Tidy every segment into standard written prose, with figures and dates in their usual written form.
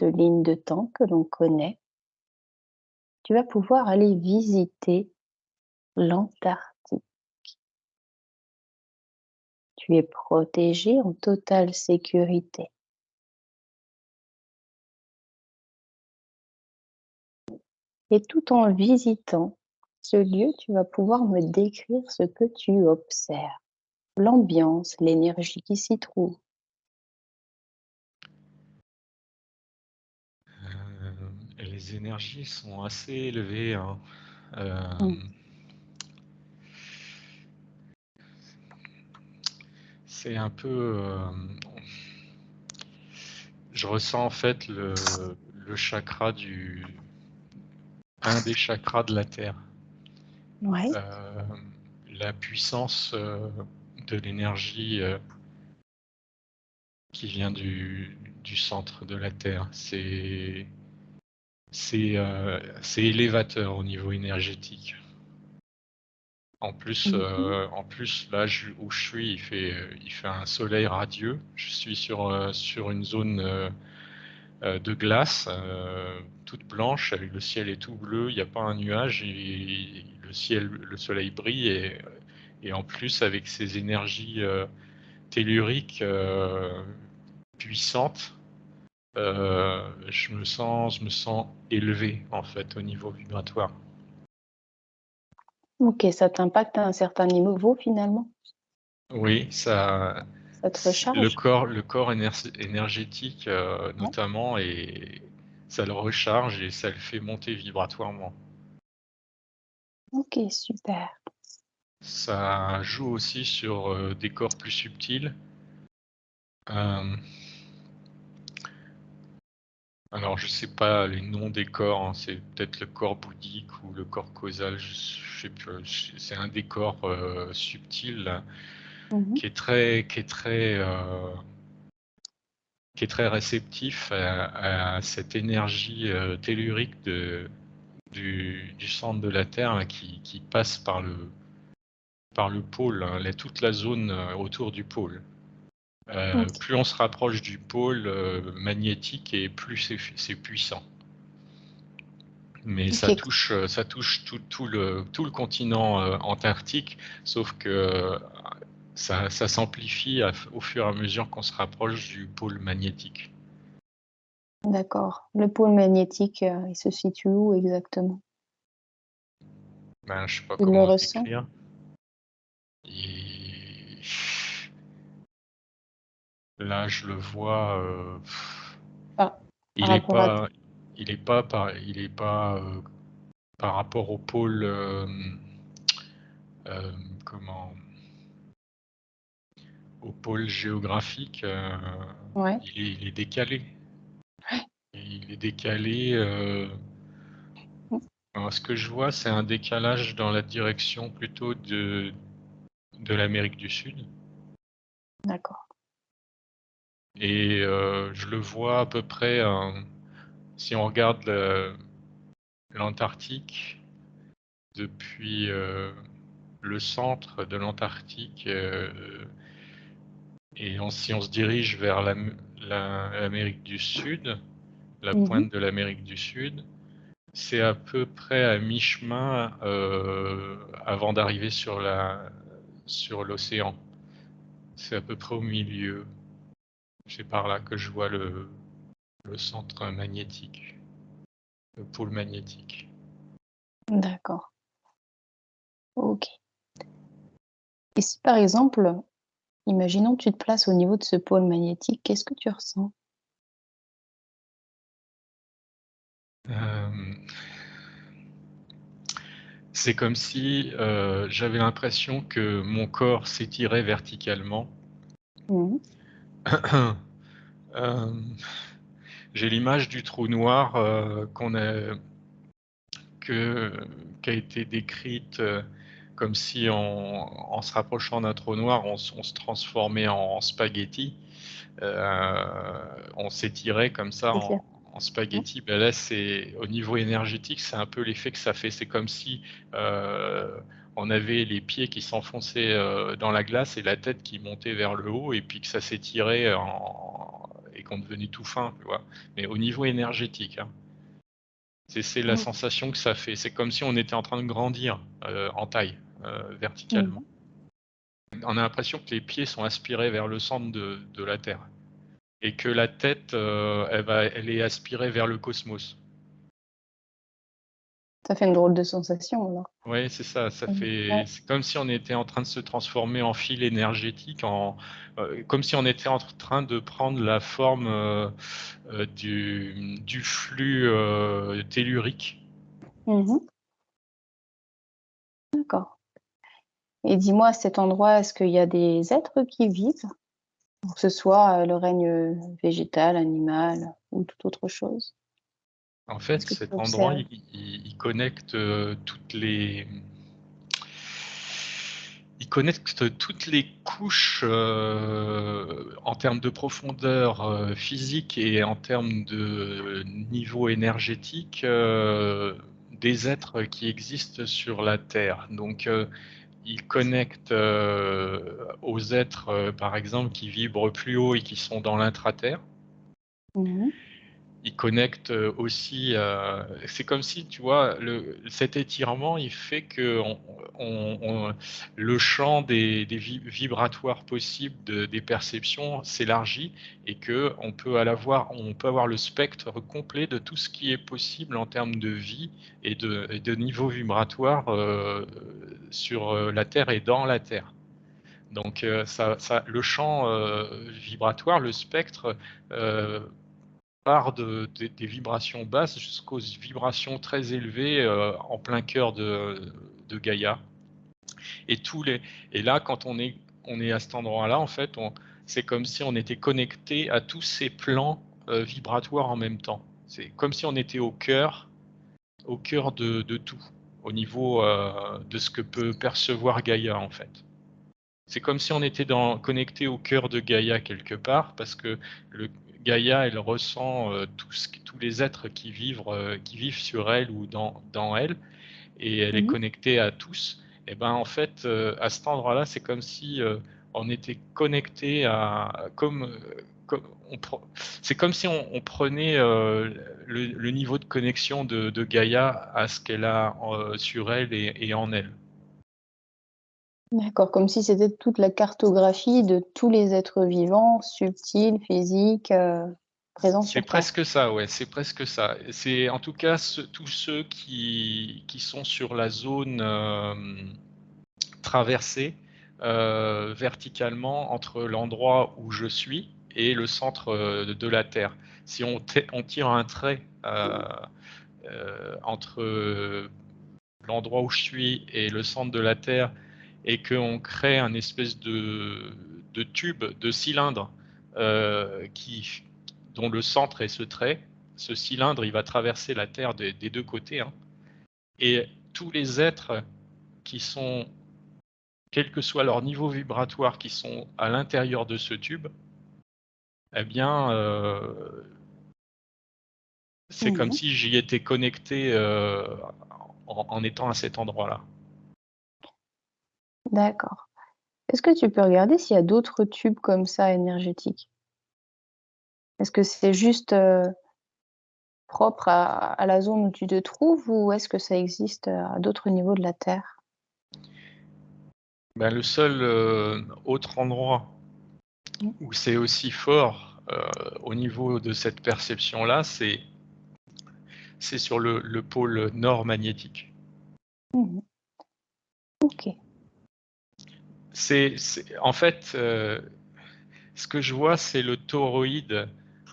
cette ligne de temps que l'on connaît, tu vas pouvoir aller visiter l'Antarctique. Tu es protégé en totale sécurité. Et tout en visitant ce lieu, tu vas pouvoir me décrire ce que tu observes, l'ambiance, l'énergie qui s'y trouve. Les énergies sont assez élevées, hein. Mmh. C'est un peu, je ressens en fait le chakra un des chakras de la Terre. Ouais. La puissance de l'énergie qui vient du centre de la Terre. C'est élévateur au niveau énergétique. Mmh. En plus là où je suis, il fait un soleil radieux. Je suis sur une zone de glace, toute blanche, avec le ciel est tout bleu, il n'y a pas un nuage, et le soleil brille, et en plus avec ces énergies telluriques puissantes, je me sens élevé en fait au niveau vibratoire. OK, ça t'impacte à un certain niveau finalement? Oui, Ça te recharge? le corps énergétique Ouais. notamment, et ça le recharge et ça le fait monter vibratoirement. OK, super. Ça joue aussi sur des corps plus subtils. Euh, alors, je sais pas les noms des corps, hein, c'est peut-être le corps bouddhique ou le corps causal, je sais plus. C'est un des corps subtils là, Mmh. qui est très réceptif à cette énergie tellurique du centre de la Terre là, qui passe par le pôle, hein, toute la zone autour du pôle. OK. Plus on se rapproche du pôle magnétique, et plus c'est puissant. Mais OK. ça touche tout le continent antarctique, sauf que ça s'amplifie au fur et à mesure qu'on se rapproche du pôle magnétique. D'accord. Le pôle magnétique, il se situe où exactement? Ben, je sais pas Tu le comment le ressens? décrire. Et là, je le vois. Par par Il est rapport à pas, il est pas par rapport au pôle. Comment, au pôle géographique, ouais. il est décalé. Il est décalé. Mmh. Alors, ce que je vois, c'est un décalage dans la direction plutôt de l'Amérique du Sud. D'accord. Et je le vois à peu près, si on regarde l'Antarctique, depuis le centre de l'Antarctique, et si on se dirige vers l'Amérique du Sud, la Mmh. pointe de l'Amérique du Sud, c'est à peu près à mi-chemin avant d'arriver sur l'océan. C'est à peu près au milieu. C'est par là que je vois le centre magnétique, le pôle magnétique. D'accord. OK. Et si par exemple, imaginons que tu te places au niveau de ce pôle magnétique, qu'est-ce que tu ressens? Euh, c'est comme si j'avais l'impression que mon corps s'étirait verticalement. Mmh. Euh, j'ai l'image du trou noir que, qui a été décrite comme si en se rapprochant d'un trou noir, on se transformait en spaghetti. On s'étirait comme ça C'est-à-dire? en Ouais. spaghetti. Ben là, c'est au niveau énergétique, c'est un peu l'effet que ça fait. C'est comme si on avait les pieds qui s'enfonçaient dans la glace et la tête qui montait vers le haut, et puis que ça s'étirait et qu'on devenait tout fin, tu vois. Mais au niveau énergétique, hein. C'est la sensation que ça fait. C'est comme si on était en train de grandir en taille, verticalement. Mmh. On a l'impression que les pieds sont aspirés vers le centre de la Terre et que la tête, elle est aspirée vers le cosmos. Ça fait une drôle de sensation alors. Ouais, c'est ça, Ouais. c'est comme si on était en train de se transformer en fil énergétique, comme si on était en train de prendre la forme, du flux, tellurique. Mmh. D'accord, et dis-moi, à cet endroit, est-ce qu'il y a des êtres qui vivent? Que ce soit, le règne, végétal, animal ou toute autre chose? En fait, Est-ce que tu cet endroit, observes? il connecte, il connecte toutes les couches, en termes de profondeur, physique et en termes de niveau énergétique, des êtres qui existent sur la Terre. Donc, il connecte, aux êtres, par exemple, qui vibrent plus haut et qui sont dans l'intra-terre. Mmh. Il connecte, aussi, c'est comme si, tu vois, cet étirement, il fait que le champ des vibratoires possibles des perceptions s'élargit et qu'on peut on peut avoir le spectre complet de tout ce qui est possible en termes de vie et de niveau vibratoire, sur, la Terre et dans la Terre. Donc, le champ, vibratoire, le spectre, heu, part des vibrations basses jusqu'aux vibrations très élevées, en plein cœur de Gaïa. Et tous les et là, quand on est à cet endroit-là, en fait, c'est comme si on était connecté à tous ces plans, vibratoires en même temps. C'est comme si on était au cœur de tout, au niveau, de ce que peut percevoir Gaïa, en fait. C'est comme si on était connecté au cœur de Gaïa quelque part, parce que le Gaïa, elle ressent, tous les êtres qui vivent sur elle ou dans elle, et elle est Mmh. connectée à tous. Et ben, en fait, à cet endroit-là, c'est comme si, on était connecté à comme c'est comme si on prenait, le niveau de connexion de Gaïa à ce qu'elle a, sur elle et en elle. D'accord, comme si c'était toute la cartographie de tous les êtres vivants, subtils, physiques, présents C'est sur terre. presque ça, ouais, c'est presque ça. C'est en tout cas tous ceux qui sont sur la zone, traversée, verticalement entre l'endroit où je suis et le centre, de la Terre. Si on tire un trait, entre l'endroit où je suis et le centre de la Terre et qu'on crée un espèce de tube, de cylindre, qui dont le centre est ce trait. Ce cylindre, il va traverser la Terre des 2 côtés, hein, et tous les êtres qui sont, quel que soit leur niveau vibratoire, qui sont à l'intérieur de ce tube, eh bien, c'est comme Mmh. si j'y étais connecté, en étant à cet endroit-là. D'accord. Est-ce que tu peux regarder s'il y a d'autres tubes comme ça énergétiques? Est-ce que c'est juste, propre à la zone où tu te trouves ou est-ce que ça existe, à d'autres niveaux de la Terre? Ben, le seul, autre endroit Mmh. où c'est aussi fort, au niveau de cette perception-là, c'est sur le pôle nord magnétique. Mmh. OK. En fait, ce que je vois, c'est le toroïde,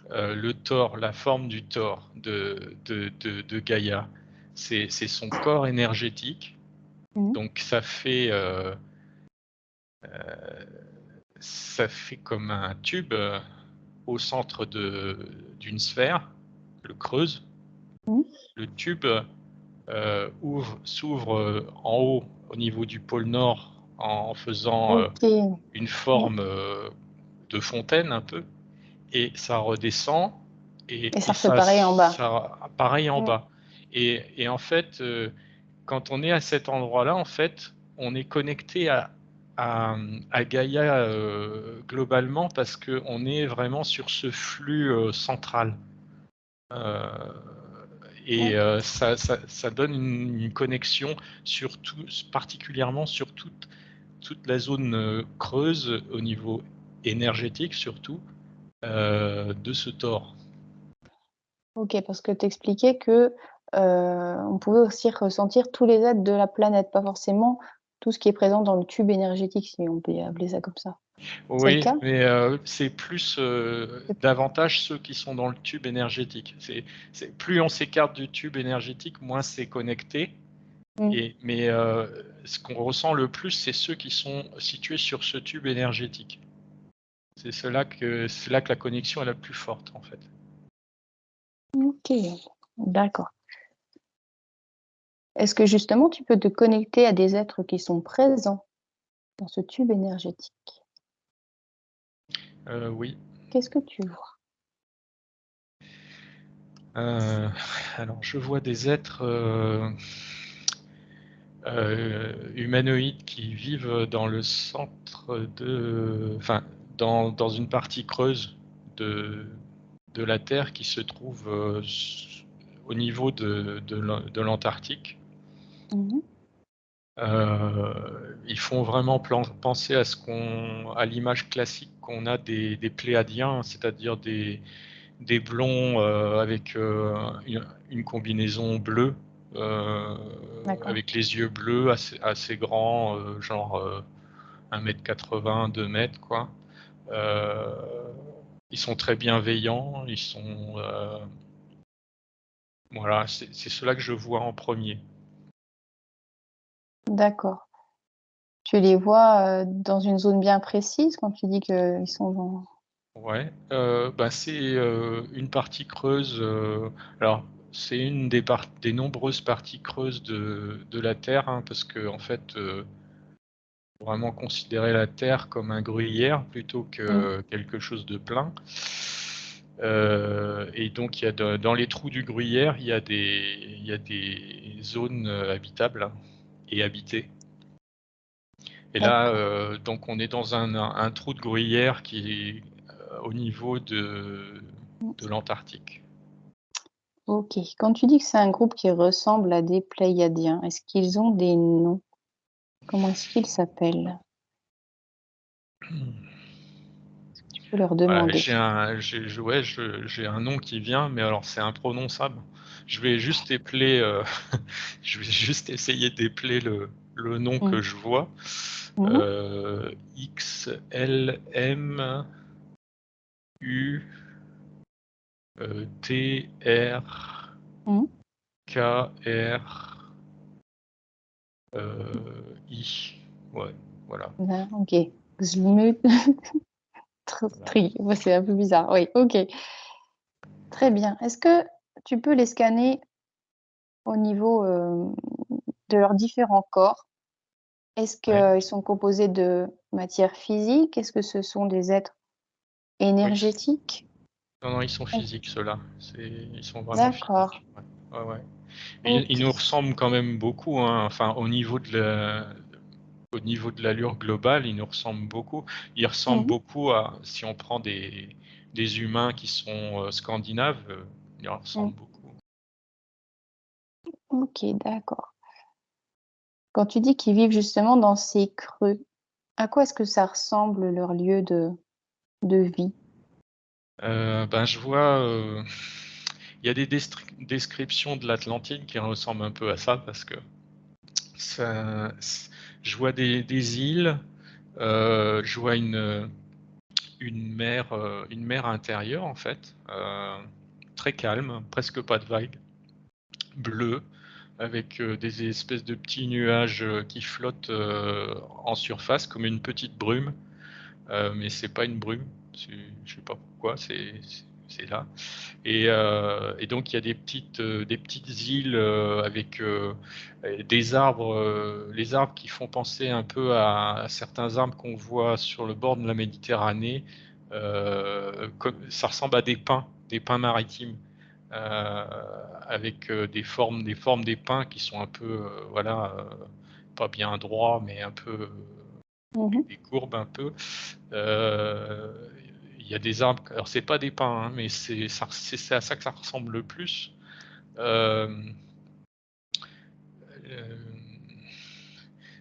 le Thor, la forme du Thor de Gaïa. C'est son corps énergétique, Mmh. donc ça fait comme un tube, au centre d'une sphère, le creuse. Mmh. Le tube, s'ouvre, en haut au niveau du pôle nord en faisant, OK. une Mmh. forme, de fontaine un peu, et ça redescend Et et ça refait pareil en bas? pareil en Mmh. bas, et en fait, quand on est à cet endroit-là, en fait, on est connecté à Gaïa globalement parce qu'on est vraiment sur ce flux central. Et ça donne une connexion particulièrement sur toute la zone creuse au niveau énergétique surtout de ce tore. Ok, parce que tu expliquais que on pouvait aussi ressentir tous les êtres de la planète, pas forcément tout ce qui est présent dans le tube énergétique, si on peut appeler ça comme ça. C'est le Oui, cas? mais c'est plus davantage ceux qui sont dans le tube énergétique. Plus on s'écarte du tube énergétique, moins c'est connecté. Mais ce qu'on ressent le plus, c'est ceux qui sont situés sur ce tube énergétique. C'est là que la connexion est la plus forte, en fait. Ok, d'accord. Est-ce que justement tu peux te connecter à des êtres qui sont présents dans ce tube énergétique? Oui. Qu'est-ce que tu vois? Alors, je vois des êtres humanoïdes qui vivent dans le centre enfin, dans une partie creuse de la Terre qui se trouve au niveau de l'Antarctique. Mmh. Ils font vraiment penser à l'image classique qu'on a des Pléiadiens, c'est-à-dire des blonds avec une combinaison bleue, D'accord. avec les yeux bleus assez grands, genre 1,80 m, 2 m, quoi. Euh, Ils sont très bienveillants, voilà, c'est cela que je vois en premier. D'accord. Tu les vois, dans une zone bien précise quand tu dis qu'ils sont dans Ouais, bah, c'est une partie creuse. Alors, c'est une des nombreuses parties creuses de la Terre, hein, parce que en fait, faut vraiment considérer la Terre comme un gruyère plutôt mmh, que quelque chose de plein. Et donc, dans les trous du gruyère, il y a des zones habitables hein, et habitées. Et là, d'accord. donc, on est dans un trou de gruyère qui est au niveau de Mmh. l'Antarctique. OK. Quand tu dis que c'est un groupe qui ressemble à des Pléiadiens, est-ce qu'ils ont des noms? Comment est-ce qu'ils s'appellent? Tu peux leur Ouais, demander. j'ai un nom qui vient, mais alors c'est imprononçable. Je vais juste épeler, je vais juste essayer d'épeler le nom Mmh. que je vois. Mmh. X L M U T R Mmh. K R I. Ouais, voilà. OK. Zlmut Voilà. tri ouais, c'est un peu bizarre. Oui, OK. Très bien. Est-ce que tu peux les scanner au niveau, de leurs différents corps? Est-ce Ouais. qu'ils sont composés de matière physique? Est-ce que ce sont des êtres Oui. énergétiques? Non, non, ils sont Est physiques, ceux-là. Ils sont vraiment d'accord, physiques. Ouais, ouais, ouais. Et ils OK. nous ressemblent quand même beaucoup, hein. Enfin, au niveau de l'allure globale, ils nous ressemblent beaucoup. Ils ressemblent Mmh. beaucoup à, si on prend des humains qui sont scandinaves, ils leur Mmh. ressemblent beaucoup. OK, d'accord. Quand tu dis qu'ils vivent justement dans ces creux, à quoi est-ce que ça ressemble leur lieu de vie? Ben, je vois, il y a des descriptions de l'Atlantide qui ressemblent un peu à ça parce que ça, je vois des îles, je vois une mer intérieure en fait, très calme, presque pas de vagues, bleue, avec des espèces de petits nuages qui flottent en surface comme une petite brume, mais c'est pas une brume, je sais pas pourquoi, c'est là. Et donc il y a des petites îles avec des arbres, les arbres qui font penser un peu à certains arbres qu'on voit sur le bord de la Méditerranée. Ça ressemble à des pins maritimes, euh, avec des formes des pins qui sont un peu, voilà, pas bien droits, mais un peu. des courbes un peu. Il y a des arbres, alors c'est pas des pins, hein, mais c'est à ça que ça ressemble le plus.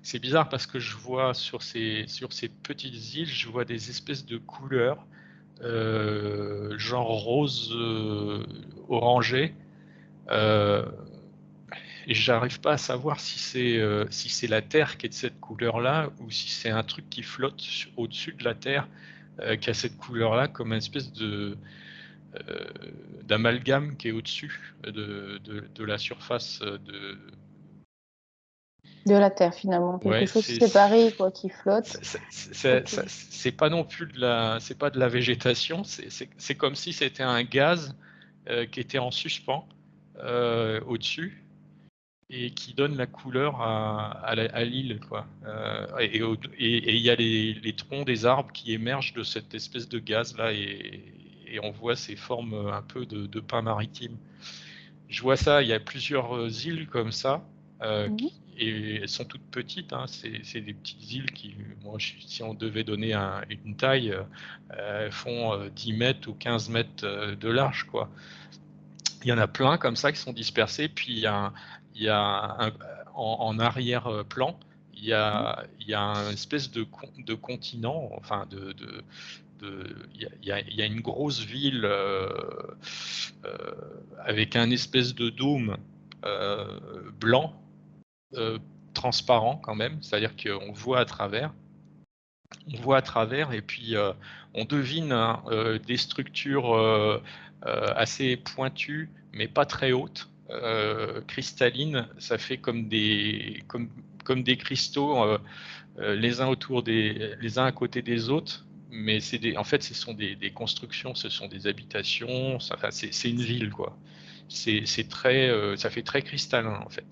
C'est bizarre parce que je vois sur ces petites îles, je vois des espèces de couleurs, genre rose orangé, et j'arrive pas à savoir si c'est la Terre qui est de cette couleur-là ou si c'est un truc qui flotte au-dessus de la Terre qui a cette couleur-là, comme une espèce euh, d'amalgame qui est au-dessus de la surface de. De la Terre, finalement. Quelque Ouais, chose séparé, quoi, qui flotte. Ok. c'est pas non plus c'est pas de la végétation, c'est comme si c'était un gaz qui était en suspens au-dessus et qui donne la couleur à l'île, quoi. Et il y a les troncs des arbres qui émergent de cette espèce de gaz là et on voit ces formes un peu de pin maritime. Je vois ça, il y a plusieurs îles comme ça, Mhm. et elles sont toutes petites, hein, c'est des petites îles qui, moi, si on devait donner une taille, elles font 10 mètres ou 15 mètres de large, quoi. Il y en a plein comme ça qui sont dispersés, puis il y a en arrière-plan, il y a un espèce de continent, enfin il y a une grosse ville euh, avec un espèce de dôme euh, blanc, euh, transparent quand même, c'est-à-dire qu'on voit à travers. On voit à travers et puis on devine hein, des structures assez pointues, mais pas très hautes, cristallines. Ça fait comme des cristaux les uns à côté des autres. Mais en fait, ce sont des constructions, ce sont des habitations. Enfin, c'est une ville, quoi. Ça fait très cristallin, en fait.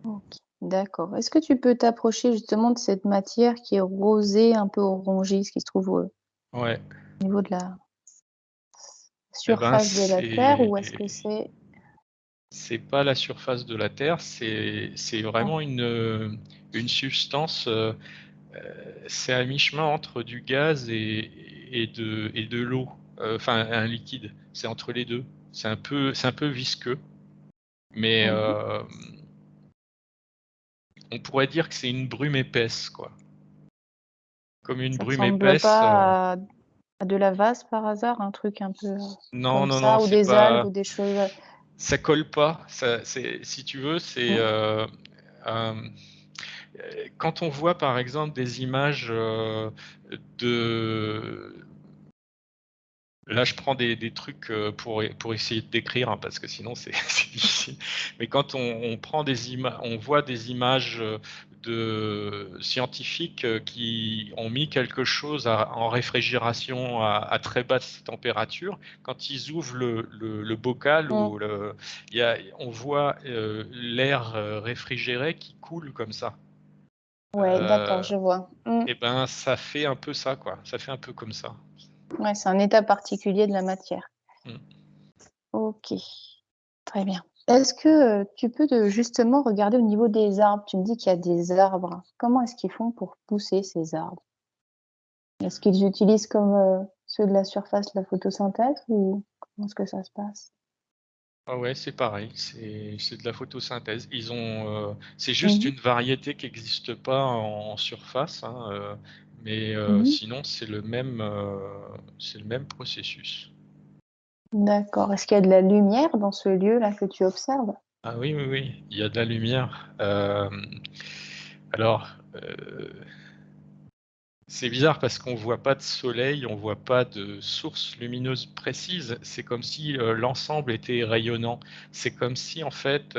Ok. D'accord. Est-ce que tu peux t'approcher justement de cette matière qui est rosée, un peu orangée, ce qui se trouve au Ouais. niveau de la Eh ben, surface de la Terre, ou est-ce que c'est... c'est pas la surface de la Terre, c'est Ah, vraiment une substance. C'est à mi-chemin entre du gaz et de l'eau. Enfin, un liquide. C'est entre les deux. C'est un peu visqueux, mais mhm. on pourrait dire que c'est une brume épaisse, quoi. Comme une Ça brume ressemble épaisse. pas à de la vase par hasard, un truc un peu Non, comme non, non, ça, ou c'est des algues, pas. ou des choses. Ça colle pas. Si tu veux, c'est Mm. euh, quand on voit par exemple des images de. Là, je prends des trucs pour essayer de décrire, hein, parce que sinon c'est difficile. Mais quand on prend on voit des images de scientifiques qui ont mis quelque chose en réfrigération à très basse température, quand ils ouvrent le bocal Mm. on voit l'air réfrigéré qui coule comme ça. Ouais, d'accord, Euh, je vois. Mm. et ben, ça fait un peu ça, quoi. Ça fait un peu comme ça. Ouais, c'est un état particulier de la matière. Mm. Ok, très bien. Est-ce que tu peux justement regarder au niveau des arbres? Tu me dis qu'il y a des arbres. Comment est-ce qu'ils font pour pousser ces arbres? Est-ce qu'ils utilisent comme ceux de la surface la photosynthèse, ou comment est-ce que ça se passe? Ah ouais, c'est pareil, c'est de la photosynthèse. C'est juste Mhm. une variété qui n'existe pas en surface, hein, mais Mhm. sinon c'est le même processus. D'accord. Est-ce qu'il y a de la lumière dans ce lieu-là que tu observes? Ah oui, oui, oui, il y a de la lumière. Alors, c'est bizarre parce qu'on voit pas de soleil, on voit pas de source lumineuse précise. C'est comme si l'ensemble était rayonnant. C'est comme si en fait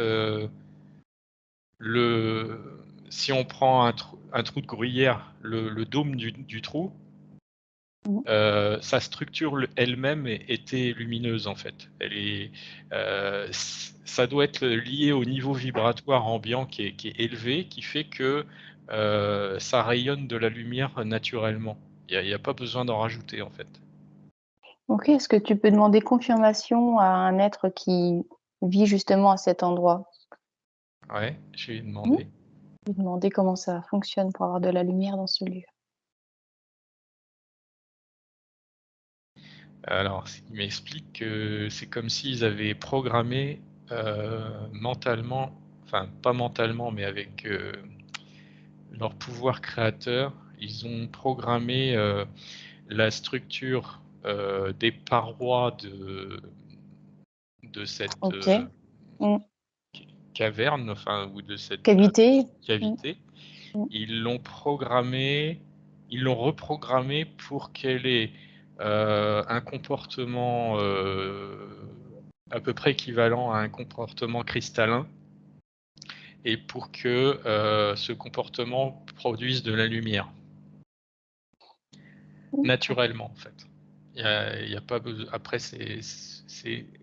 si on prend un trou de gruyère, le dôme du trou, Mhm. sa structure elle-même était lumineuse en fait. Ça doit être lié au niveau vibratoire ambiant qui est élevé, qui fait que ça rayonne de la lumière naturellement. Il y a pas besoin d'en rajouter en fait. Ok. Est-ce que tu peux demander confirmation à un être qui vit justement à cet endroit? Ouais, je vais Mhm. demander. lui demander comment ça fonctionne pour avoir de la lumière dans ce lieu. Alors, il m'explique que c'est comme s'ils avaient programmé, mentalement, enfin pas mentalement, mais avec, leur pouvoir créateur, ils ont programmé, la structure, des parois de cette, OK. Mmh. caverne, enfin ou de cette, Cavité? Mmh. cavité. Mmh. Ils l'ont programmé, ils l'ont reprogrammé pour qu'elle ait, un comportement, à peu près équivalent à un comportement cristallin et pour que, ce comportement produise de la lumière, D'accord. naturellement, en fait. Il y a pas besoin. Après c'est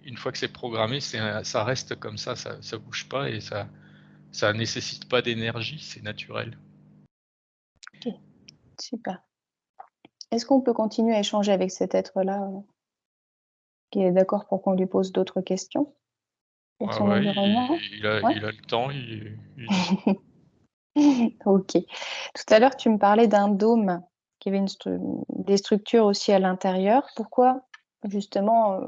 une fois que c'est programmé, ça reste comme ça bouge pas et ça nécessite pas d'énergie, c'est naturel. OK, super. Est-ce qu'on peut continuer à échanger avec cet être-là, qui est d'accord pour qu'on lui pose d'autres questions sur Ouais, son ouais, environnement? Ouais? il a le temps, il est dispo. OK. Tout à l'heure, tu me parlais d'un dôme qui avait des structures aussi à l'intérieur. Pourquoi justement,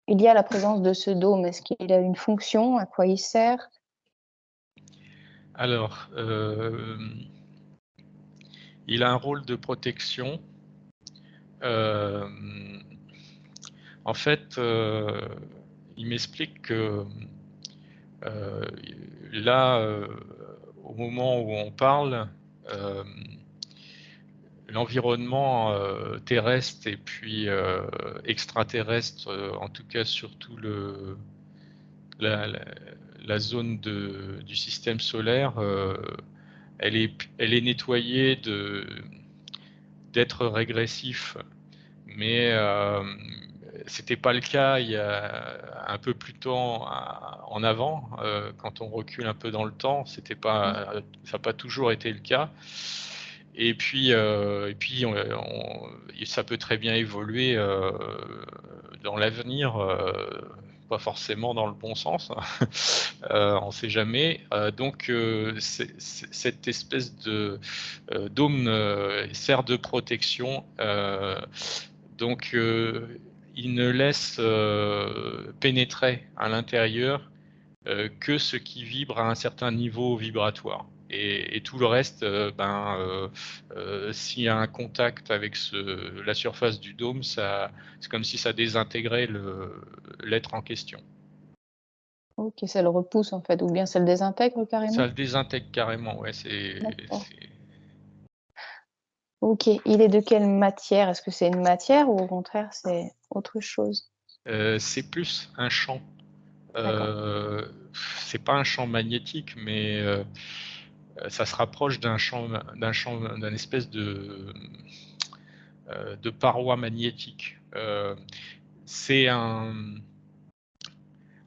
il y a la présence de ce dôme? Est-ce qu'il a une fonction? À quoi il sert? Alors, il a un rôle de protection. Hem, En fait, il m'explique que, heu, là, au moment où on parle, hem, l'environnement, terrestre et puis, extraterrestre, en tout cas surtout la la la zone du système solaire, elle est nettoyée d'êtres régressifs. Mais c'était pas le cas il y a un peu plus temps en avant, quand on recule un peu dans le temps, c'était Mmh. pas ça a pas toujours été le cas et puis ça peut très bien évoluer, dans l'avenir, pas forcément dans le bon sens, on sait jamais, donc cette espèce de, dôme, sert de protection, donc il ne laisse, pénétrer à l'intérieur, que ce qui vibre à un certain niveau vibratoire et tout le reste, s'il y a un contact avec la surface du dôme, c'est comme si ça désintégrait l'être en question. OK, ça le repousse en fait ou bien ça le désintègre Ça carrément? le désintègre carrément, ouais, D'accord. OK. Il est de quelle matière? Est-ce que c'est une matière ou au contraire c'est autre chose? c'est plus un champ. D'accord. Heu, c'est pas un champ magnétique, mais ça se rapproche d'un espèce de paroi magnétique. C'est un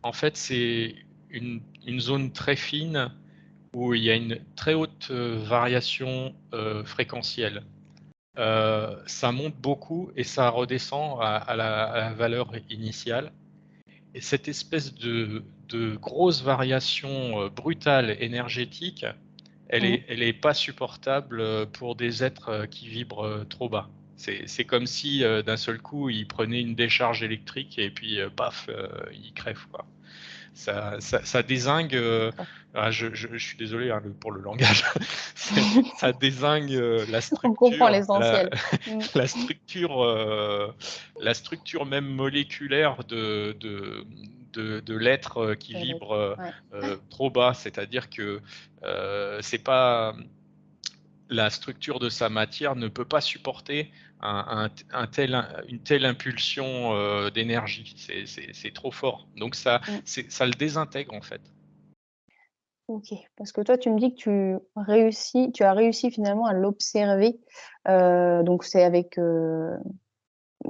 En fait, c'est une zone très fine où il y a une très haute, variation, fréquentielle. Ça monte beaucoup et ça redescend à la valeur initiale et cette espèce de grosse variation, brutale énergétique, Mmh. elle est pas supportable, pour des êtres, qui vibrent, trop bas. C'est comme si, d'un seul coup, ils prenaient une décharge électrique et puis, paf, ils crèvent, quoi. Ça dézingue, D'accord. je suis désolé, hein, pour le langage. Ça dézingue, On comprend l'essentiel. Mmh. la structure même moléculaire de l'être, qui De vibre, l'être. Ouais. trop bas. C'est-à-dire que, c'est pas la structure de sa matière ne peut pas supporter une telle impulsion, d'énergie. C'est trop fort. Donc Mmh. ça le désintègre, en fait. OK. Parce que toi, tu me dis que tu as réussi finalement à l'observer, donc c'est avec,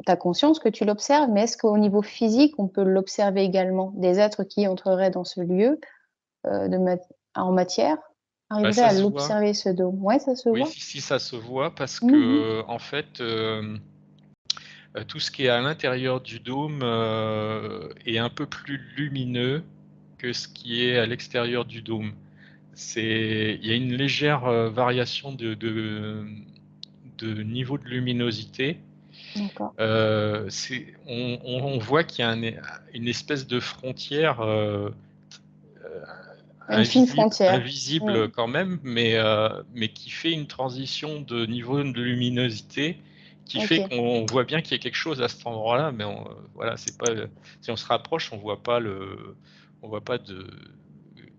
ta conscience que tu l'observes, mais est-ce qu'au niveau physique, on peut l'observer également? Des êtres qui entreraient dans ce lieu, de mat en matière, Bah, arriveraient ça à se voit. l'observer ce dôme? Ouais, ça se Oui, voit? si ça se voit parce Mmh. que en fait, tout ce qui est à l'intérieur du dôme, est un peu plus lumineux que ce qui est à l'extérieur du dôme. il y a une légère variation de niveau de luminosité. D'accord. On voit qu'il y a une espèce de frontière Une fine frontière. invisible quand même, mais qui fait une transition de niveau de luminosité qui fait OK. qu'on voit bien qu'il y a quelque chose à cet endroit-là, mais voilà, c'est pas, si on se rapproche, on voit pas de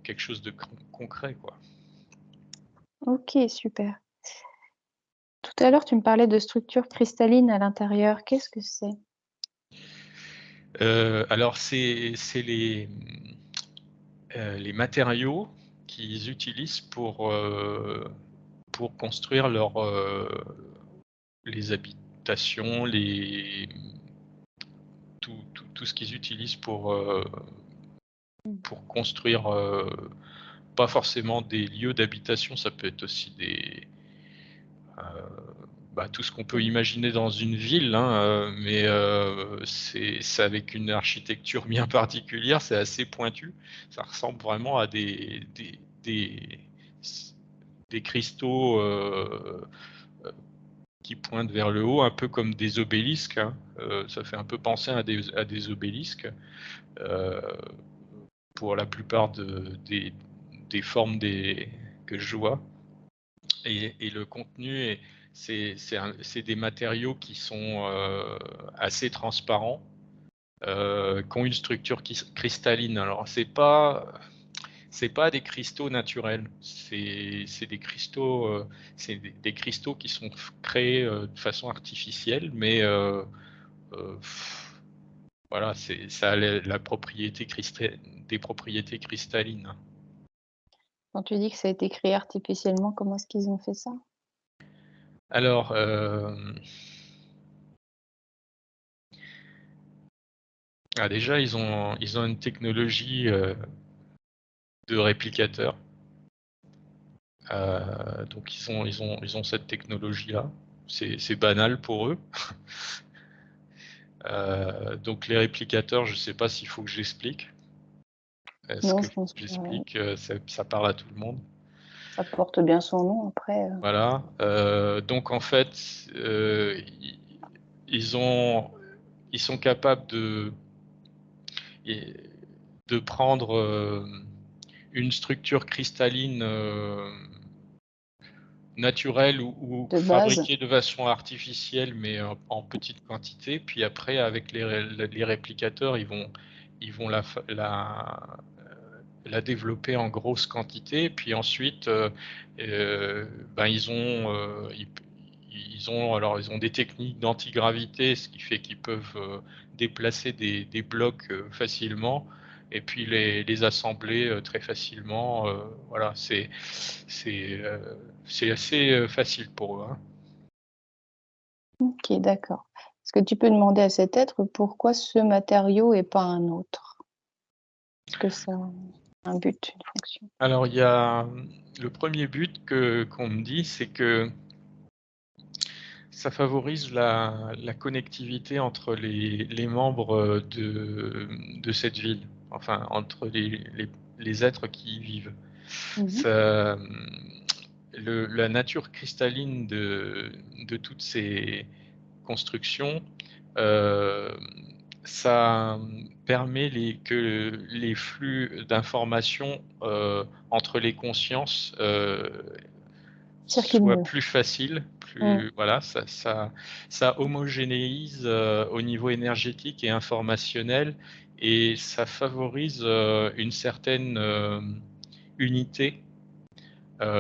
quelque chose de concret, quoi. OK, super. Tout à l'heure, tu me parlais de structures cristallines à l'intérieur. Qu'est-ce que c'est? Alors c'est les matériaux qu'ils utilisent pour construire les habitations, tout ce qu'ils utilisent Mmh. pour construire, pas forcément des lieux d'habitation, ça peut être aussi heu, tout ce qu'on peut imaginer dans une ville, hein, mais c'est avec une architecture bien particulière, c'est assez pointu. Ça ressemble vraiment à des cristaux, qui pointent vers le haut, un peu comme des obélisques, hein. Ça fait un peu penser à des obélisques, heu, pour la plupart des formes que je vois. Et le contenu c'est des matériaux qui sont assez transparents, qui ont une structure cristalline. Alors c'est pas des cristaux naturels, c'est des cristaux, des cristaux qui sont créés de façon artificielle, mais euh, voilà, ça a la propriété des propriétés cristallines. Quand tu dis que ça a été créé artificiellement, comment est-ce qu'ils ont fait ça? Alors, déjà, ils ont une technologie de réplicateur. Donc ils ont cette technologie-là. C'est banal pour eux. Donc les réplicateurs, je ne sais pas s'il faut que j'explique. Est-ce Non, que je pense que j'explique, ça parle à tout le monde? ça porte bien son nom après, Voilà. Donc en fait, ils ont, ils sont capables de prendre une structure cristalline naturelle ou de base. fabriquée de façon artificielle, mais en petite quantité. Puis après, avec les réplicateurs, ils vont la développer en grosse quantité. Puis ensuite, ils ont des techniques d'antigravité, ce qui fait qu'ils peuvent déplacer des blocs facilement et puis les assembler très facilement. Voilà, c'est euh, c'est assez facile pour eux, hein. OK, d'accord. Est-ce que tu peux demander à cet être pourquoi ce matériau et pas un autre? Est-ce que ça a un but, une fonction? Alors il y a le premier but qu'on me dit, c'est que ça favorise la connectivité entre les membres de cette ville, enfin entre les êtres qui y vivent. Mmh. Ça, la nature cristalline de toutes ces constructions, euh, ça permet que les flux d'informations entre les consciences Circule soient mieux. plus faciles, Mmh. voilà, ça homogénéise au niveau énergétique et informationnel et ça favorise une certaine unité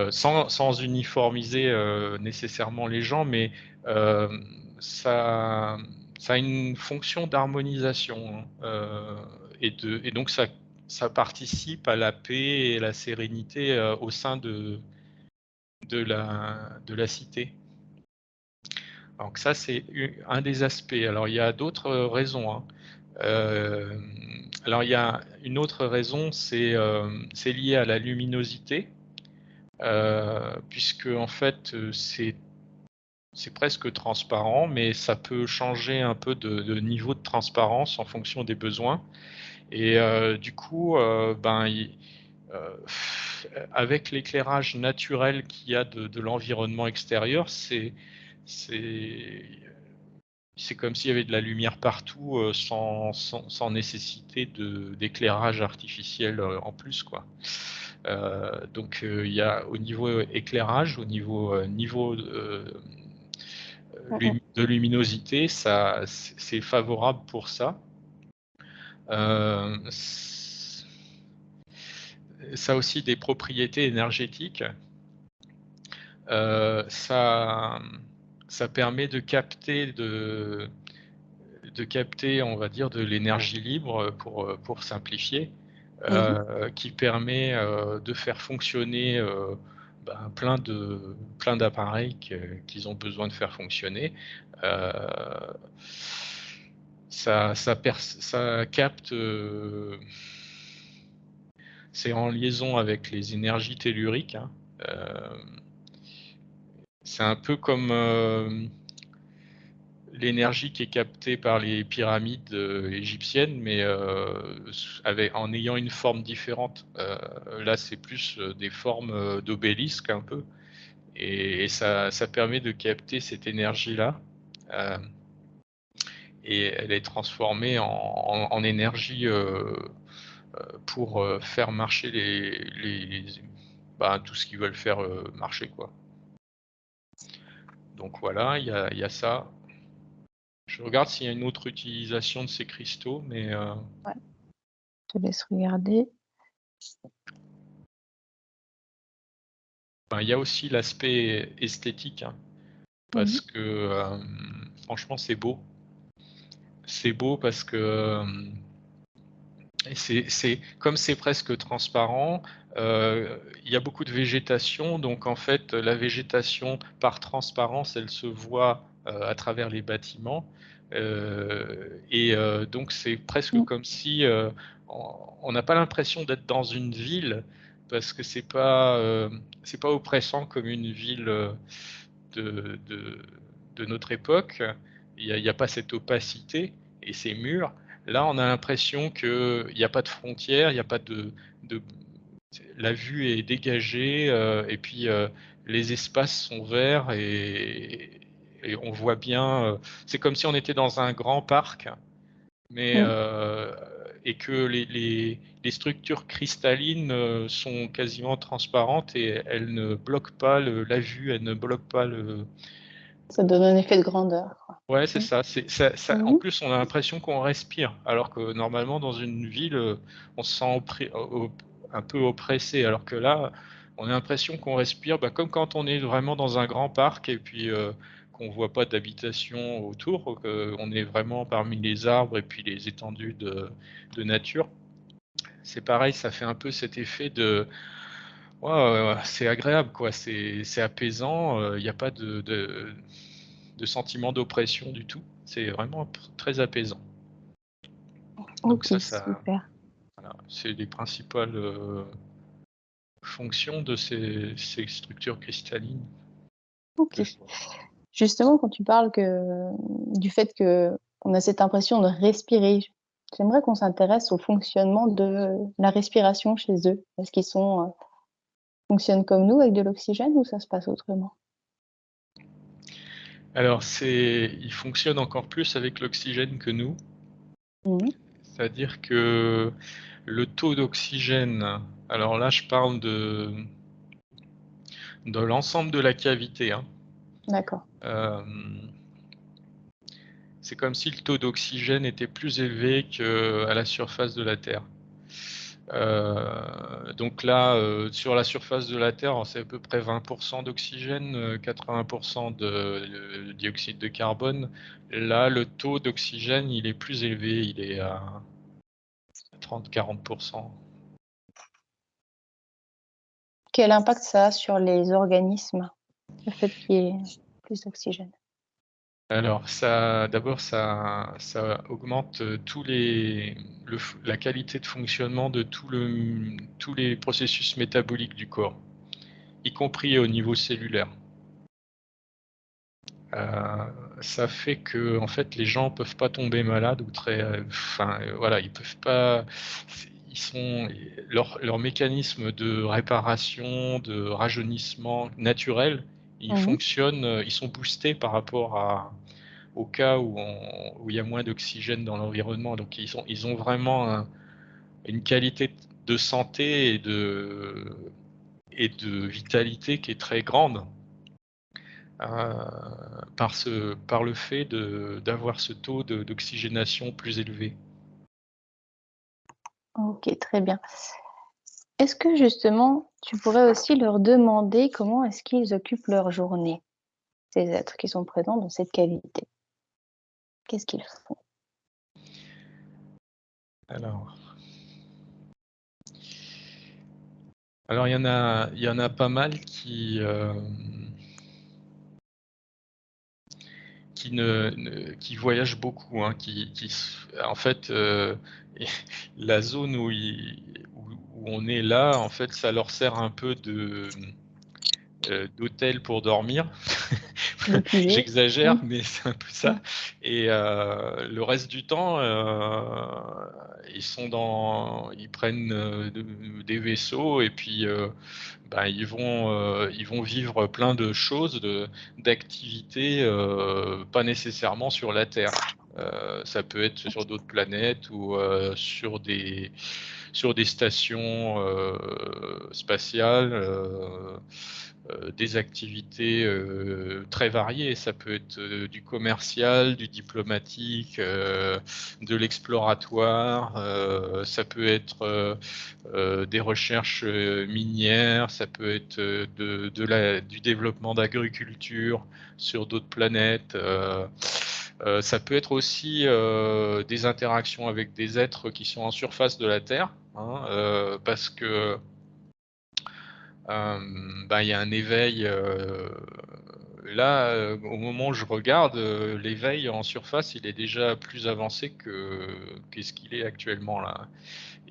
sans uniformiser nécessairement les gens, mais euh, ça, ça a une fonction d'harmonisation, hein, et donc ça participe à la paix et la sérénité au sein de la cité. Donc ça, c'est un des aspects. Alors il y a d'autres raisons, hein. Euh, alors il y a une autre raison, c'est lié à la luminosité. Puisque en fait c'est presque transparent, mais ça peut changer un peu de niveau de transparence en fonction des besoins. Et du coup, Avec l'éclairage naturel qu'il y a de l'environnement extérieur, c'est comme s'il y avait de la lumière partout, sans nécessité d'éclairage artificiel, en plus, quoi. Donc il y a au niveau éclairage, au niveau de luminosité, c'est favorable pour ça. Ça a aussi des propriétés énergétiques. Ça permet de capter, on va dire, de l'énergie libre, pour simplifier, qui permet de faire fonctionner plein d'appareils qu'ils ont besoin de faire fonctionner. Ça capte, c'est en liaison avec les énergies telluriques, hein. C'est un peu comme l'énergie qui est captée par les pyramides égyptiennes, mais en ayant une forme différente. Là, c'est plus des formes d'obélisques un peu, et ça permet de capter cette énergie-là, et elle est transformée en énergie pour faire marcher tout ce qu'ils veulent faire marcher, quoi. Donc voilà, il y a ça. Je regarde s'il y a une autre utilisation de ces cristaux, mais Ouais, je te laisse regarder. il y a aussi l'aspect esthétique, hein, parce que franchement, c'est beau. C'est beau parce que comme c'est presque transparent, il y a beaucoup de végétation, donc en fait, la végétation, par transparence, elle se voit à travers les bâtiments, et donc c'est presque comme si on n'a pas l'impression d'être dans une ville, parce que c'est pas oppressant comme une ville de, de, de notre époque. Il y a pas cette opacité et ces murs. Là, on a l'impression qu'il n'y a pas de frontières, il n'y a pas de la vue est dégagée, et puis les espaces sont verts, et on voit bien. C'est comme si on était dans un grand parc, mais et que les structures cristallines sont quasiment transparentes, et elles ne bloquent pas la vue, elles ne bloquent pas le. Ça donne un effet de grandeur, quoi. Ouais, c'est ça. En plus, on a l'impression qu'on respire, alors que normalement, dans une ville, on se sent un peu oppressé, alors que là, on a l'impression qu'on respire, comme quand on est vraiment dans un grand parc, et puis qu'on voit pas d'habitation autour, qu'on est vraiment parmi les arbres et puis les étendues de nature. C'est pareil, ça fait un peu cet effet de, ouais, c'est agréable, quoi. C'est apaisant. Il n'y a pas de sentiment d'oppression du tout. C'est vraiment très apaisant. Donc OK, ça, super. voilà, c'est les principales fonctions de ces structures cristallines OK. que je vois. Justement, quand tu parles du fait qu'on a cette impression de respirer, j'aimerais qu'on s'intéresse au fonctionnement de la respiration chez eux. Est-ce qu'ils fonctionnent comme nous avec de l'oxygène, ou ça se passe autrement? Alors ils fonctionnent encore plus avec l'oxygène que nous. Mmh. C'est-à-dire que le taux d'oxygène, alors là je parle de l'ensemble de la cavité, hein. D'accord. C'est comme si le taux d'oxygène était plus élevé qu'à la surface de la Terre. Donc là, sur la surface de la Terre, c'est à peu près 20% d'oxygène, 80% de dioxyde de carbone. Là, le taux d'oxygène, il est plus élevé, il est à 30-40%. Quel impact ça a sur les organismes, le fait qu'il y ait plus d'oxygène? Alors d'abord ça augmente la qualité de fonctionnement de tous les processus métaboliques du corps, y compris au niveau cellulaire. Ça fait que, en fait, les gens peuvent pas tomber malades, ou voilà, ils peuvent pas. leur mécanisme de réparation, de rajeunissement naturel, ils Mmh. fonctionnent, ils sont boostés par rapport au cas où il y a moins d'oxygène dans l'environnement. Donc ils ont vraiment une qualité de santé et de vitalité qui est très grande par le fait d'avoir ce taux d'oxygénation plus élevé. OK, très bien. Est-ce que justement, tu pourrais aussi leur demander comment est-ce qu'ils occupent leur journée, ces êtres qui sont présents dans cette cavité? Qu'est-ce qu'ils font? Alors, il y en a pas mal qui voyagent beaucoup, hein, en fait, la zone où on est là, en fait, ça leur sert un peu d'hôtel pour dormir. De QG? J'exagère, Mmh. mais c'est un peu Mmh. ça. Et le reste du temps, ils prennent des vaisseaux et puis ben, ils vont vivre plein de choses, d'activités, pas nécessairement sur la Terre. Ça peut être sur d'autres planètes ou sur des stations spatiales. Des activités très variées. Ça peut être du commercial, du diplomatique, de l'exploratoire, ça peut être des recherches minières, ça peut être du développement d'agriculture sur d'autres planètes. Ça peut être aussi des interactions avec des êtres qui sont en surface de la Terre, hein, parce que bah, il y a un éveil là, au moment où je regarde, l'éveil en surface, il est déjà plus avancé qu'est-ce qu'il est actuellement là.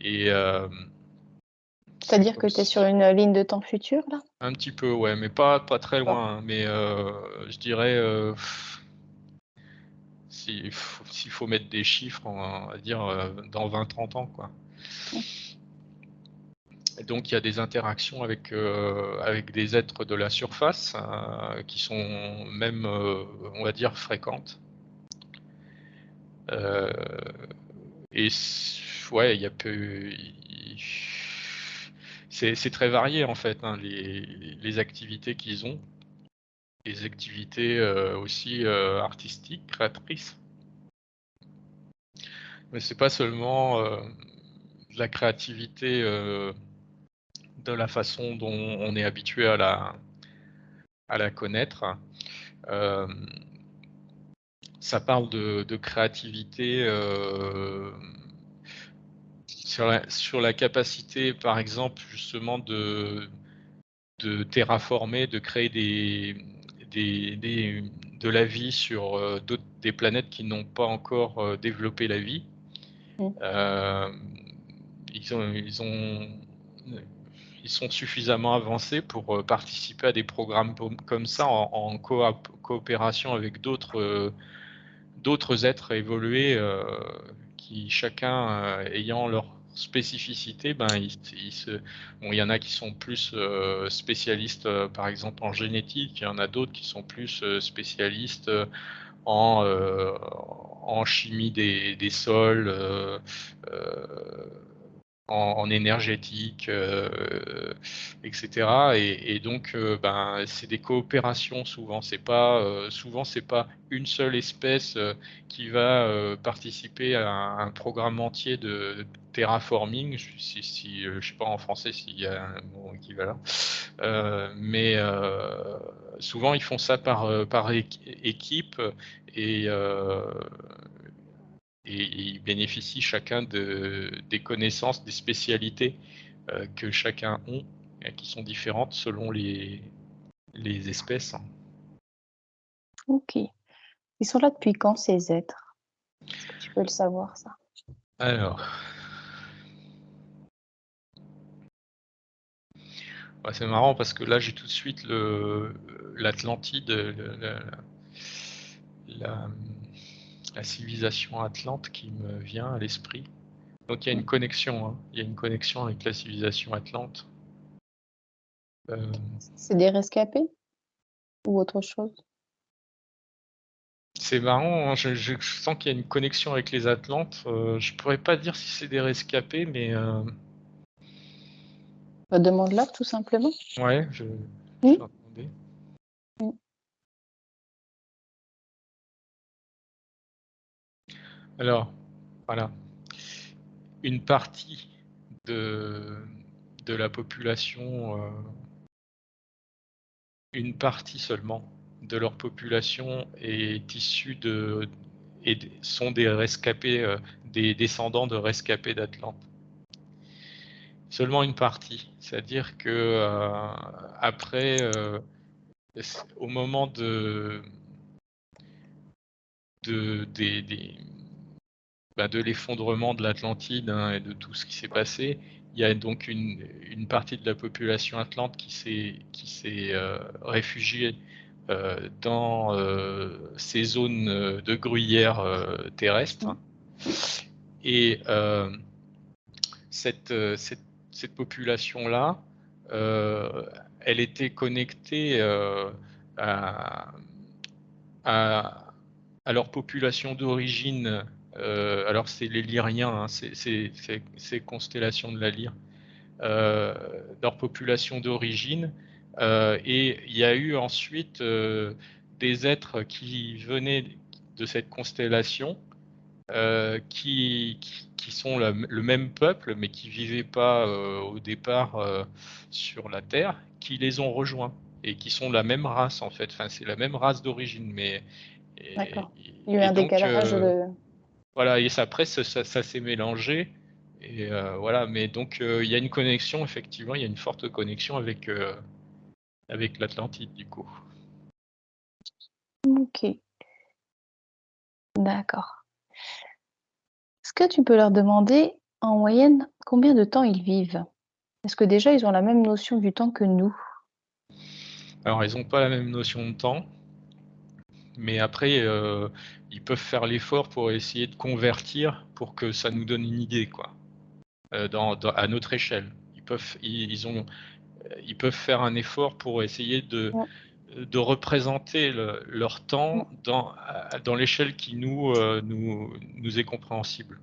Et c'est C'est-à-dire que comme tu es sur si une ligne de temps future là? un petit peu, ouais, mais pas très D'accord. loin, hein, mais je dirais, s'il faut mettre des chiffres, on va dire, dans 20-30 ans, quoi. Mmh. Et donc il y a des interactions avec des êtres de la surface, qui sont même, on va dire fréquentes. Heu et ouais, il y a peu i c'est très varié en fait, hein, les activités qu'ils ont. Les activités, aussi, artistiques, créatrices. Mais c'est pas seulement, de la créativité, de la façon dont on est habitué à la connaître. Hem, Ça parle de créativité, sur la capacité, par exemple, justement de terraformer, de créer de la vie sur, des planètes qui n'ont pas encore, développé la vie. Mmh. Hem, ils ont ils sont suffisamment avancés pour, participer à des programmes comme ça en coopération avec d'autres êtres évolués, qui chacun, ayant leur spécificité, ben, bon, il y en a qui sont plus, spécialistes, par exemple en génétique, il y en a d'autres qui sont plus, spécialistes, en, heu, en chimie des sols, heu en énergétique, et cetera et donc ben, c'est des coopérations souvent. Souvent c'est pas une seule espèce, qui va, participer à un programme entier de terraforming. Je sais pas en français s'il y a un mot équivalent. Mais souvent ils font ça par équipe et ils bénéficient chacun des connaissances, des spécialités, que chacun ont et qui sont différentes selon les espèces, hein. OK. Ils sont là depuis quand ces êtres? Est-ce que tu peux le savoir ça? Alors, bah, c'est marrant parce que là, j'ai tout de suite l'Atlantide, la la civilisation atlante qui me vient à l'esprit. Donc il y a une connexion, hein. Il y a une connexion avec la civilisation atlante. C'est des rescapés ou autre chose? C'est marrant, hein, je sens qu'il y a une connexion avec les Atlantes. Je pourrais pas dire si c'est des rescapés, mais Bah, demande-leur tout simplement. ouais, je Mmh. leur demandais. Mmh. Alors, voilà. Une partie de la population, une partie seulement de leur population est issue sont des rescapés, des descendants de rescapés d'Atlante. Seulement une partie, c'est-à-dire que après, au moment de l'effondrement de l'Atlantide, hein, et de tout ce qui s'est passé, il y a donc une partie de la population atlante qui s'est réfugiée dans ces zones de gruyère terrestres. Mmh. Et cette, cette population-là, elle était connectée à, à, à leur population d'origine. Alors c'est les Lyriens, hein, ces constellations de la Lyre, leur population d'origine. Et il y a eu ensuite des êtres qui venaient de cette constellation, qui sont le même peuple, mais qui vivaient pas au départ sur la Terre, qui les ont rejoints et qui sont la même race en fait. Enfin, c'est la même race d'origine, mais et, D'accord. Il y a eu et un donc décalage de voilà. Et après, ça s'est mélangé. Et voilà. Mais donc il y a une connexion, effectivement, il y a une forte connexion avec l'Atlantide du coup. OK, d'accord. Est-ce que tu peux leur demander, en moyenne, combien de temps ils vivent? Est-ce que déjà ils ont la même notion du temps que nous? Alors, ils n'ont pas la même notion de temps. Mais après, ils peuvent faire l'effort pour essayer de convertir pour que ça nous donne une idée, quoi, à notre échelle. Ils peuvent faire un effort pour essayer Mmh, de représenter leur mmh. temps dans l'échelle qui nous est compréhensible.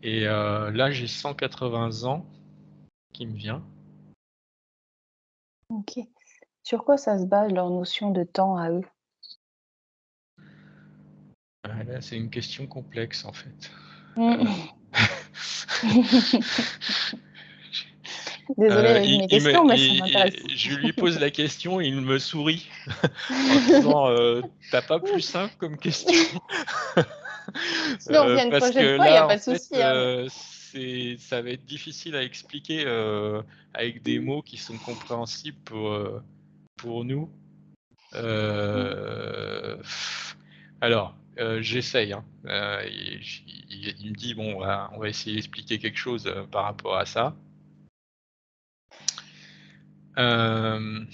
Et là, j'ai 180 ans qui me vient. OK. Sur quoi ça se base leur notion de temps à eux? Là, c'est une question complexe, en fait. Euh, Mmh. Désolée avec mes questions, mais ça m'intéresse. je lui pose la question et il me sourit en disant t'as pas plus simple comme question. Sinon, on revient une Parce prochaine que fois, il y a là, en pas de fait, souci, hein. ça va être difficile à expliquer avec des mots qui sont compréhensibles pour nous. Mmh. Euh, alors, j'essaye, hein. Il me dit bon, on va essayer d'expliquer quelque chose par rapport à ça. Euh,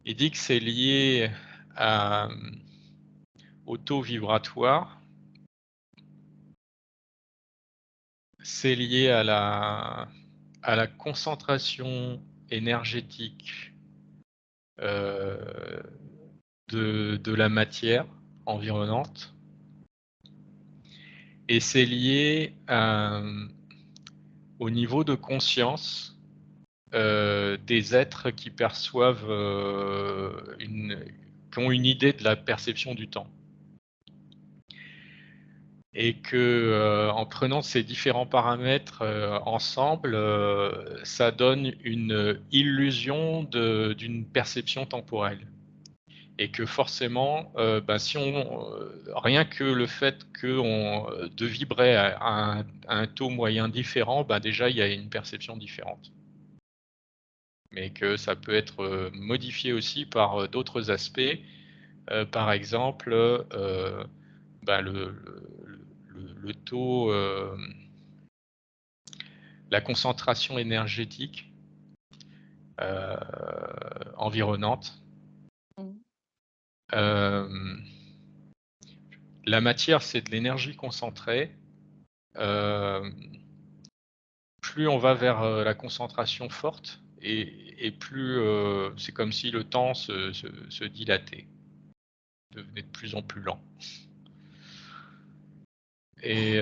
il dit que c'est lié à, au taux vibratoire, c'est lié à la concentration énergétique euh, de la matière environnante, et c'est lié au niveau de conscience des êtres qui perçoivent qui ont une idée de la perception du temps. Et que en prenant ces différents paramètres ensemble, ça donne une illusion d'une perception temporelle. Et que forcément, si rien que le fait de vibrer à un taux moyen différent, déjà il y a une perception différente. Mais que ça peut être modifié aussi par d'autres aspects, par exemple le taux, la concentration énergétique euh, environnante. Mmh. Euh, la matière, c'est de l'énergie concentrée. Plus on va vers la concentration forte et plus c'est comme si le temps se dilatait, devenait de plus en plus lent. Et,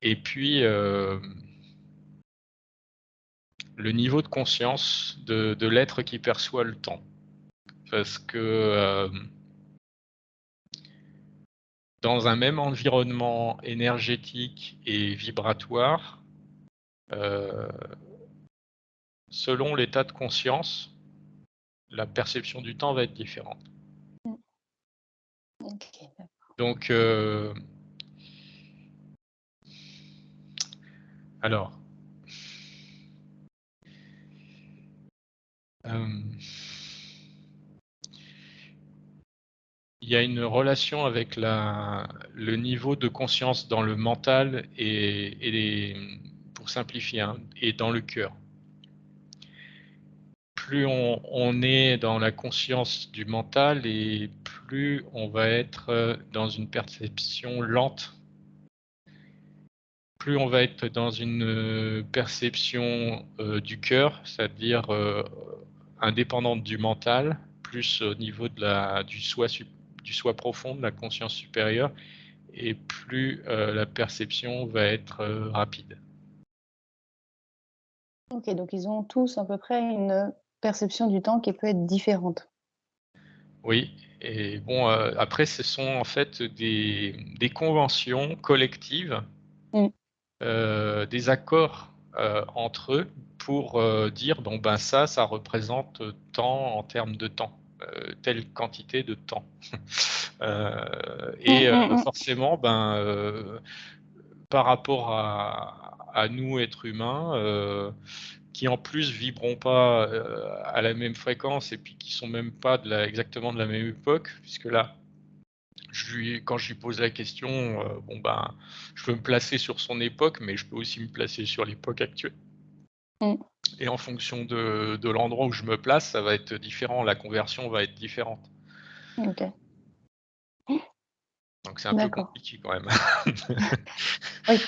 et puis, le niveau de conscience de l'être qui perçoit le temps. Parce que dans un même environnement énergétique et vibratoire, selon l'état de conscience, la perception du temps va être différente. OK, d'accord. Donc, alors, il y a une relation avec le niveau de conscience dans le mental pour simplifier, hein, et dans le cœur. Plus on est dans la conscience du mental et plus on va être dans une perception lente. Plus on va être dans une perception du cœur, c'est-à-dire indépendante du mental, plus au niveau du soi profond, de la conscience supérieure, et plus la perception va être rapide. OK, donc ils ont tous à peu près une perception du temps qui peut être différente. Oui, et bon, après ce sont en fait des conventions collectives, Mmh. des accords entre eux pour dire bon ben ça représente tant en termes de temps, telle quantité de temps. Mmh, Et mmh, mmh. forcément, ben, par rapport à nous, êtres humains, qui en plus vibrons pas à la même fréquence et puis qui sont même pas exactement de la même époque, puisque là, quand je lui pose la question, bon ben, je peux me placer sur son époque, mais je peux aussi me placer sur l'époque actuelle. Mmh. Et en fonction de l'endroit où je me place, ça va être différent, la conversion va être différente. OK. Donc c'est un peu D'accord. compliqué quand même. Oui.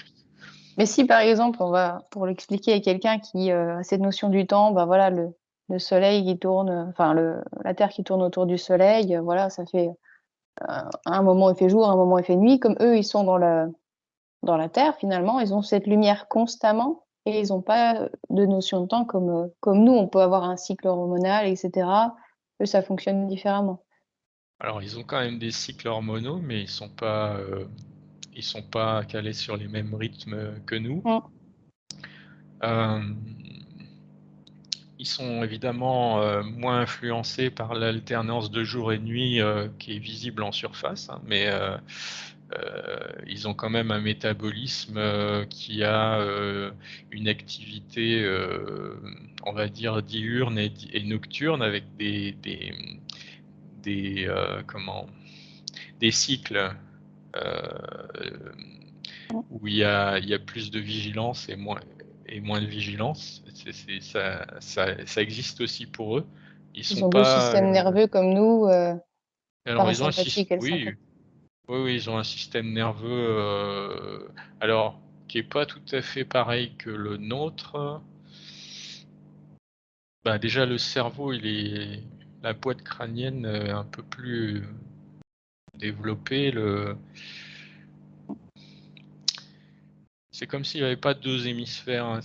Mais si par exemple, on va pour l'expliquer à quelqu'un qui, a cette notion du temps, bah, voilà le soleil qui tourne, enfin la terre qui tourne autour du soleil, voilà, ça fait, à un moment il fait jour, à un moment il fait nuit. Comme eux, ils sont dans la terre finalement, ils ont cette lumière constamment et ils ont pas, de notion de temps comme nous, on peut avoir un cycle hormonal et cetera. Eux, ça fonctionne différemment. Alors ils ont quand même des cycles hormonaux, mais ils sont pas calés sur les mêmes rythmes que nous. Mmh. Hem, Ils sont évidemment, moins influencés par l'alternance de jour et de nuit, qui est visible en surface, hein, mais ils ont quand même un métabolisme, qui a, une activité, on va dire diurne et nocturne avec comment? Des cycles, Mmh. où il y a plus de vigilance et moins de vigilance. Ça existe aussi pour eux. Ils Ils sont ont 2 pas, systèmes nerveux comme nous, alors ils ont un parasympathique et le oui, sympathique. oui, oui, ils ont un système nerveux, alors qui est pas tout à fait pareil que le nôtre. Bah, déjà le cerveau, la boîte crânienne, un peu plus développée, c'est comme s'il y avait pas 2 hémisphères, hein.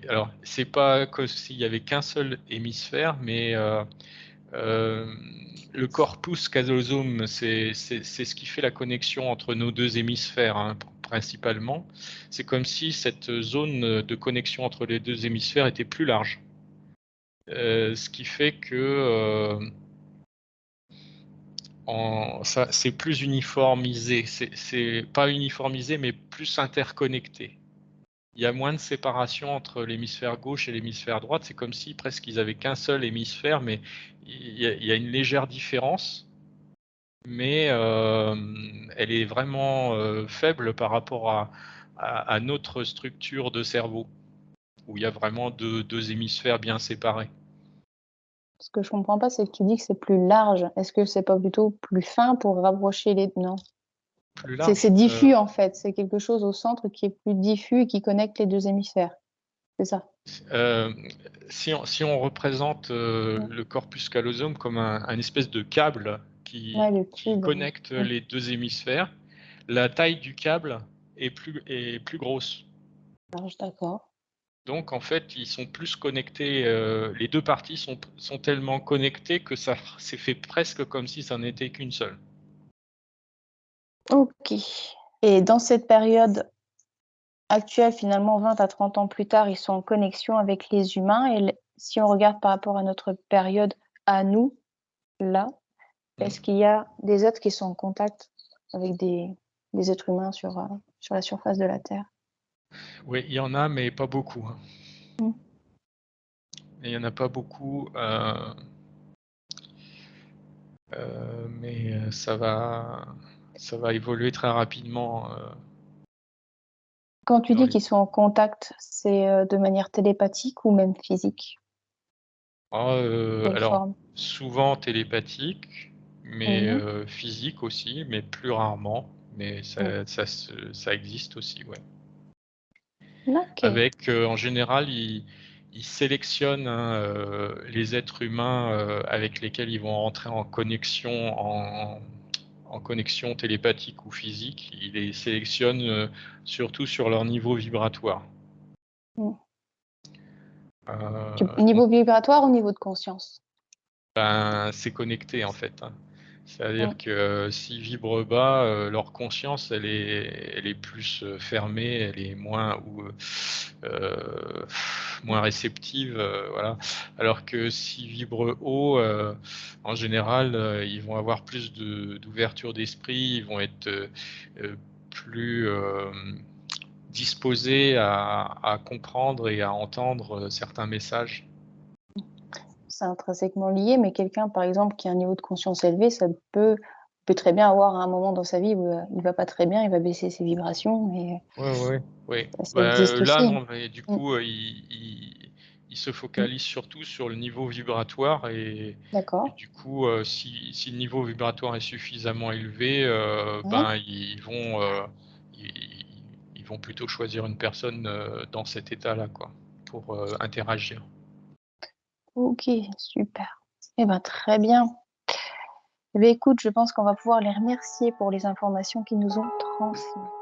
Alors c'est pas comme s'il y avait qu'un seul hémisphère, mais le corpus callosum, c'est ce qui fait la connexion entre nos 2 hémisphères, hein, principalement. C'est comme si cette zone de connexion entre les 2 hémisphères était plus large. Ce qui fait que, c'est plus uniformisé. C'est pas uniformisé, mais plus interconnecté. Il y a moins de séparation entre l'hémisphère gauche et l'hémisphère droite. C'est comme si presque ils avaient qu'un seul hémisphère, mais il y a une légère différence, mais elle est vraiment faible par rapport à notre structure de cerveau, où il y a vraiment deux hémisphères bien séparés. Ce que je comprends pas, c'est que tu dis que c'est plus large. Est-ce que c'est pas plutôt plus fin pour rapprocher les... Non. Plus C'est large. diffus, en fait. C'est quelque chose au centre qui est plus diffus et qui connecte les deux hémisphères. C'est ça. Euh, si on représente Ouais, le corpus callosum comme un espèce de câble ouais, le qui cube. connecte Ouais. les deux hémisphères, la taille du câble est plus grosse. Large, d'accord. Donc en fait, ils sont plus connectés, les deux parties sont tellement connectées que ça s'est fait presque comme si ça n'était qu'une seule. Ok. Et dans cette période actuelle, finalement, 20 à 30 ans plus tard, ils sont en connexion avec les humains. Et si on regarde par rapport à notre période, à nous, là, est-ce Mm. qu'il y a des êtres qui sont en contact avec des êtres humains sur la surface de la Terre? Oui, il y en a, mais pas beaucoup, hein. Mm. Il y en a pas beaucoup, mais ça va évoluer très rapidement. Quand tu Dans dis les... qu'ils sont en contact, c'est de manière télépathique ou même physique? Quelle Alors, forme? souvent télépathique, mais Mhm. physique aussi, mais plus rarement. Mais Mm. ça existe aussi, ouais. Ok. Avec, en général, ils sélectionnent, hein, les êtres humains avec lesquels ils vont rentrer en connexion télépathique ou physique. Ils les sélectionnent surtout sur leur niveau vibratoire. Mm. Donc, Niveau vibratoire ou niveau de conscience? ben, c'est connecté en fait, hein. Mm. C'est-à-dire que s'ils vibrent bas, leur conscience, elle est plus fermée, elle est moins réceptive, voilà. Alors que s'ils vibrent haut, en général, ils vont avoir plus d'ouverture d'esprit, ils vont être plus disposés à comprendre et à entendre certains messages. C'est intrinsèquement lié, mais quelqu'un, par exemple, qui a un niveau de conscience élevé, peut très bien avoir un moment dans sa vie où il va pas très bien, il va baisser ses vibrations, et Ouais, ouais, ouais. ça Bah, existe là, aussi. non, mais du Mm. coup, il se Mm. focalise surtout sur le niveau vibratoire et D'accord. du coup, si le niveau vibratoire est suffisamment élevé, Ouais. ben, ils, ils vont plutôt choisir une personne dans cet état-là, quoi, pour interagir. Ok, super. Eh ben, très bien. Eh bien, écoute, je pense qu'on va pouvoir les remercier pour les informations qu'ils nous ont transmises.